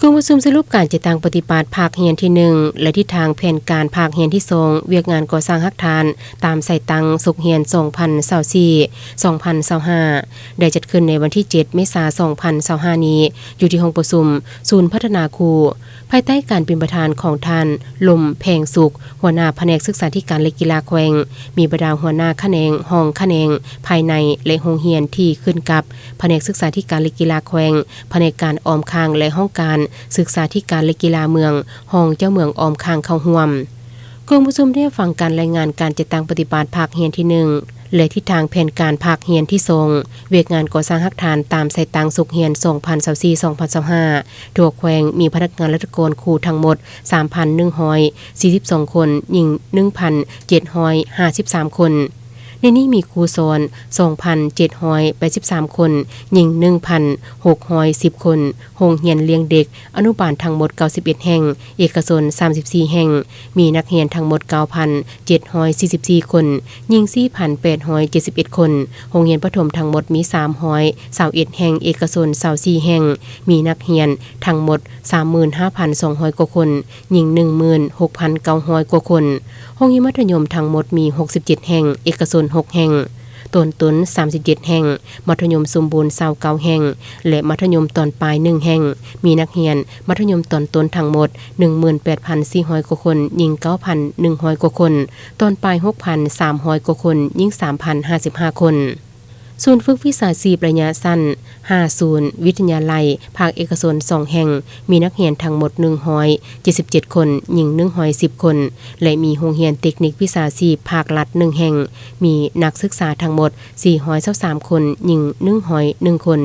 กลุ่มประชุมสรุปการจัดตั้งปฏิบัติภาคเรียนที่1และทิศทางแผนการภาคเรียนที่2เวียกงานก่อสร้างฮักฐานตามใส่ตังสุขเรียน2024-2025ได้จัดขึ้นในวันที่7เมษายน2025นี้อยู่ที่ห้องประชุมศูนย์พัฒนาครูภายใต้การเป็นประธานของท่านลมแพงสุขหัวหน้าแผนกศึกษาธิการและกีฬาแขวงมีบรรดาหัวหน้าแขนงห้องแขนงภายในและโรงเรียนที่ขึ้นกับแผนกศึกษาธิการและกีฬาแขวงแผนกการออมคางและห้องการศึกษาธิการและกีฬาเมืองห้องเจ้าเมืองออมคางเข้าร่วมกลุ่มประชุมได้ฟังการรายงานการจัดตั้งปฏิบัติภาคเรียนที่1และทิศทางแผนการภาคเรียนที่2เวียกงานก่อสร้างฮักฐานตามใส่ตังสุขเรียน2024-2025ทั่วแขวงมีพนักงานราชการครูทั้งหมด 3,142 คนหญิง 1,753 คนในนี้มีครูสอน 2,783 คนหญิง 1,610 คนโรงเรียนเลี้ยงเด็กอนุบาลทั้งหมด91แห่งเอกชน34แห่งมีนักเรียนทั้งหมด 9,744 คนหญิง 4,871 คนโรงเรียนประถมทั้งหมดมี321แห่งเอกชน24แห่งมีนักเรียนทั้งหมด 35,200 กว่าคนหญิง 16,900 กว่าคนโรงเรียนมัธยมทั้งหมดมี67แห่งเอกชน6แห่งต้นตุน37แห่งมัธยมสมบูรณ์29แห่งและมัธยมตอนปลาย1แห่งมีนักเรียนมัธยมตอนต้นทั้งหมด 18,400 กว่าคนหญิง 9,100 กว่าคนตอนปลาย 6,300 กว่าคนหญิง 3,055 คนศูนย์ฝึกวิชาชีพระยะสั้น5ศูนย์วิทยาลัยภาคเอกชน2แห่งมีนักเรียนทั้งหมด177คนหญิง110คนและมีโรงเรียนเทคนิควิชาชีพภาครัฐ1แห่งมีนักศึกษาทั้งหมด423คนหญิง101คน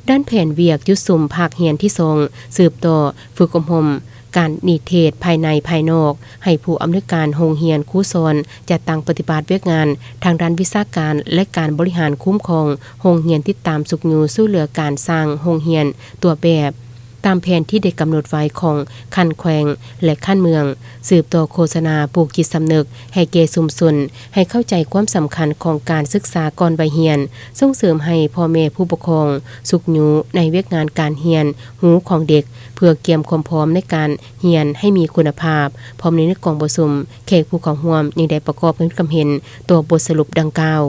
ด้านแผนเวียกยุดซุมภาคเรียนที่2สืบต่อฝึกอบรมการนิเทศภายในภายนอกให้ผู้อำนวยการโรงเรียนครูสอนจัดตั้งปฏิบัติเวียกงานทางด้านวิชาการและการบริหารคุ้มครองโรงเรียนติดตามสุขอยู่สู้เหลือการสร้างโรงเรียนตัวแบบตามแผนที่ได้กำหนดไว้ของขั้นแขวงและขั้นเมืองสืบต่อโฆษณาปลูกจิตสำนึกให้แก่ชุมชนให้เข้าใจความสำคัญของการศึกษาก่อนวัยเรียนส่งเสริมให้พ่อแม่ผู้ปกครองสุขอยู่ในเวียกงานการเรียนหูของเด็กเพื่อเตรียมความพร้อมในการเรียนให้มีคุณภาพพร้อมในกองประชุมแขกผู้เข้าร่วมยังได้ประกอบกับเห็นตัวบทสรุปดังกล่าว